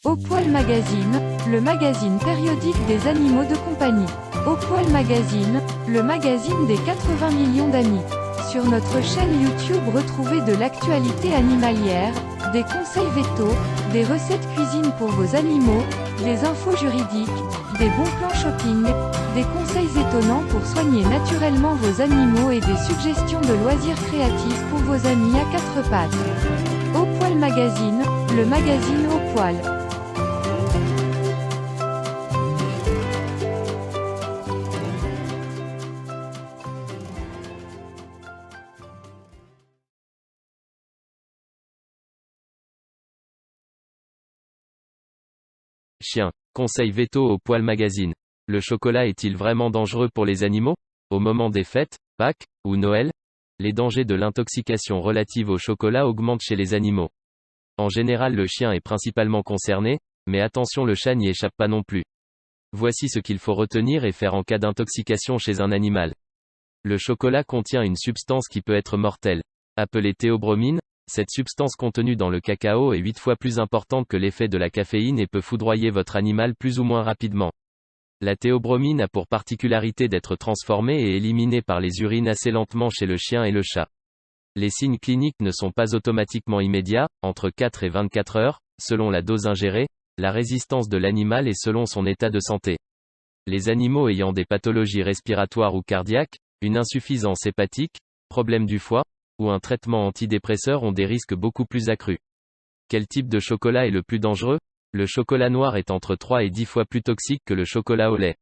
Au Poil Magazine, le magazine périodique des animaux de compagnie. Au Poil Magazine, le magazine des 80 millions d'amis. Sur notre chaîne YouTube, retrouvez de l'actualité animalière, des conseils vétos, des recettes cuisine pour vos animaux, des infos juridiques, des bons plans shopping, des conseils étonnants pour soigner naturellement vos animaux et des suggestions de loisirs créatifs pour vos amis à quatre pattes. Au Poil Magazine, le magazine au poil. Chien. Conseil veto au Poil Magazine. Le chocolat est-il vraiment dangereux pour les animaux? Au moment des fêtes, Pâques, ou Noël? Les dangers de l'intoxication relative au chocolat augmentent chez les animaux. En général, le chien est principalement concerné, mais attention, le chat n'y échappe pas non plus. Voici ce qu'il faut retenir et faire en cas d'intoxication chez un animal. Le chocolat contient une substance qui peut être mortelle. Appelée théobromine, cette substance contenue dans le cacao est 8 fois plus importante que l'effet de la caféine et peut foudroyer votre animal plus ou moins rapidement. La théobromine a pour particularité d'être transformée et éliminée par les urines assez lentement chez le chien et le chat. Les signes cliniques ne sont pas automatiquement immédiats, entre 4 et 24 heures, selon la dose ingérée, la résistance de l'animal et selon son état de santé. Les animaux ayant des pathologies respiratoires ou cardiaques, une insuffisance hépatique, problème du foie, ou un traitement antidépresseur ont des risques beaucoup plus accrus. Quel type de chocolat est le plus dangereux? Le chocolat noir est entre 3 et 10 fois plus toxique que le chocolat au lait.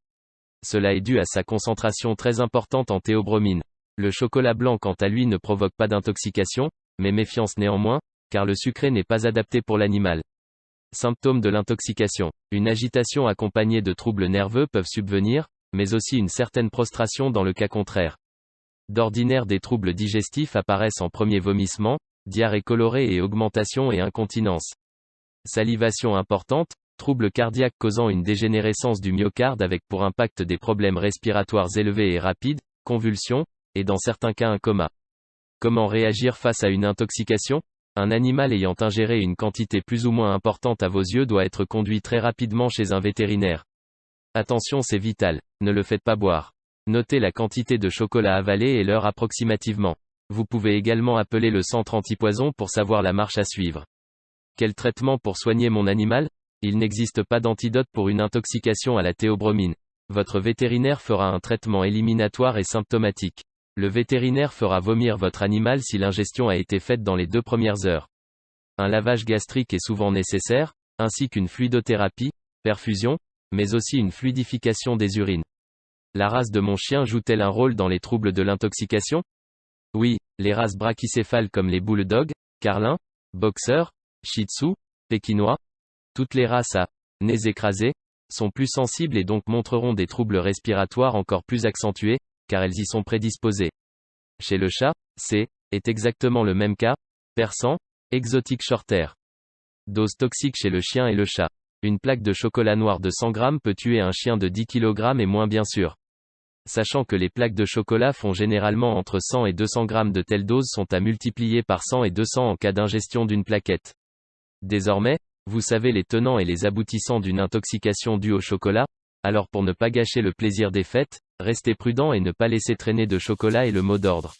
Cela est dû à sa concentration très importante en théobromine. Le chocolat blanc quant à lui ne provoque pas d'intoxication, mais méfiance néanmoins, car le sucré n'est pas adapté pour l'animal. Symptômes de l'intoxication. Une agitation accompagnée de troubles nerveux peuvent subvenir, mais aussi une certaine prostration dans le cas contraire. D'ordinaire, des troubles digestifs apparaissent en premier: vomissement, diarrhée colorée et augmentation et incontinence. Salivation importante, troubles cardiaques causant une dégénérescence du myocarde avec pour impact des problèmes respiratoires élevés et rapides, convulsions, et dans certains cas un coma. Comment réagir face à une intoxication? Un animal ayant ingéré une quantité plus ou moins importante à vos yeux doit être conduit très rapidement chez un vétérinaire. Attention, c'est vital, ne le faites pas boire. Notez la quantité de chocolat avalé et l'heure approximativement. Vous pouvez également appeler le centre antipoison pour savoir la marche à suivre. Quel traitement pour soigner mon animal? Il n'existe pas d'antidote pour une intoxication à la théobromine. Votre vétérinaire fera un traitement éliminatoire et symptomatique. Le vétérinaire fera vomir votre animal si l'ingestion a été faite dans les 2 premières heures. Un lavage gastrique est souvent nécessaire, ainsi qu'une fluidothérapie, perfusion, mais aussi une fluidification des urines. La race de mon chien joue-t-elle un rôle dans les troubles de l'intoxication? Oui, les races brachycéphales comme les bulldogs, carlins, boxers, shih tzu, pékinois, toutes les races à nez écrasés, sont plus sensibles et donc montreront des troubles respiratoires encore plus accentués, car elles y sont prédisposées. Chez le chat, est exactement le même cas, persan, exotique shorthair. Dose toxique chez le chien et le chat. Une plaque de chocolat noir de 100 grammes peut tuer un chien de 10 kg et moins bien sûr. Sachant que les plaques de chocolat font généralement entre 100 et 200 grammes, de telles doses sont à multiplier par 100 et 200 en cas d'ingestion d'une plaquette. Désormais, vous savez les tenants et les aboutissants d'une intoxication due au chocolat, alors pour ne pas gâcher le plaisir des fêtes, restez prudent et ne pas laisser traîner de chocolat est le mot d'ordre.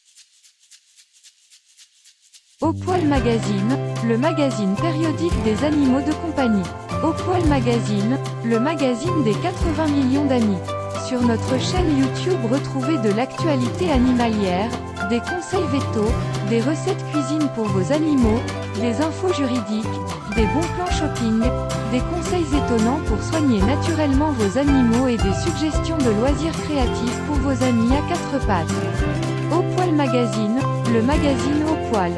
Au Poil Magazine, le magazine périodique des animaux de compagnie. Au Poil Magazine, le magazine des 80 millions d'amis. Sur notre chaîne YouTube, retrouvez de l'actualité animalière, des conseils vétos, des recettes cuisine pour vos animaux, des infos juridiques, des bons plans shopping, des conseils étonnants pour soigner naturellement vos animaux et des suggestions de loisirs créatifs pour vos amis à quatre pattes. Au Poil Magazine, le magazine au poil.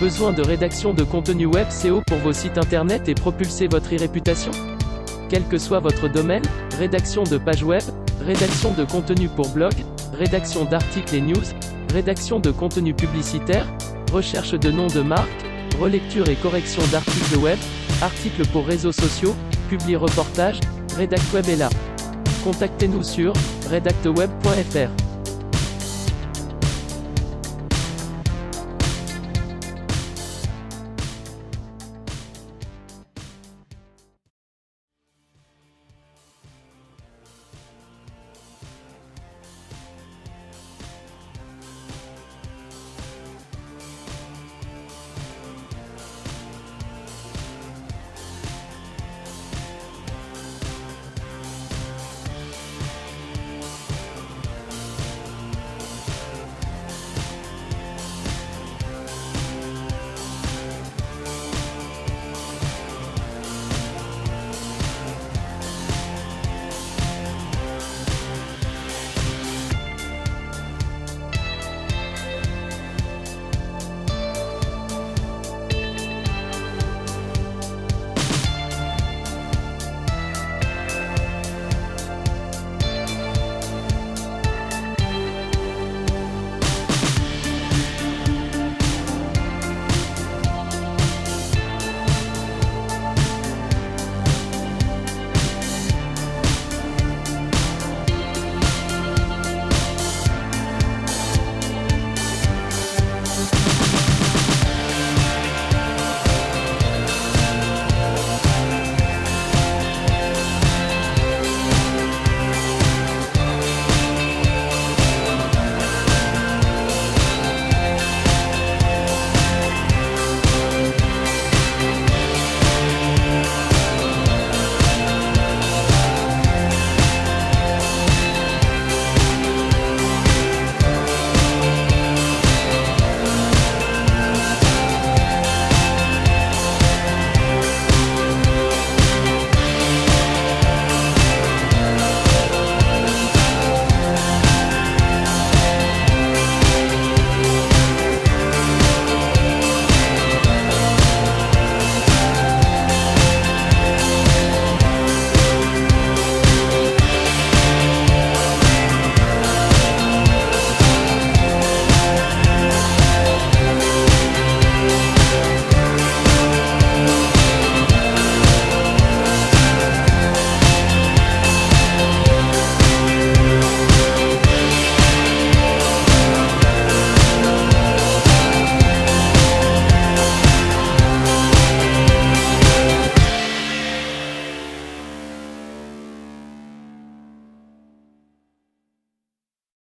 Besoin de rédaction de contenu web SEO pour vos sites internet et propulser votre e-réputation? Quel que soit votre domaine, rédaction de pages web, rédaction de contenu pour blog, rédaction d'articles et news, rédaction de contenu publicitaire, recherche de noms de marque, relecture et correction d'articles web, articles pour réseaux sociaux, publi-reportage, Redact Web est là. Contactez-nous sur redacteweb.fr.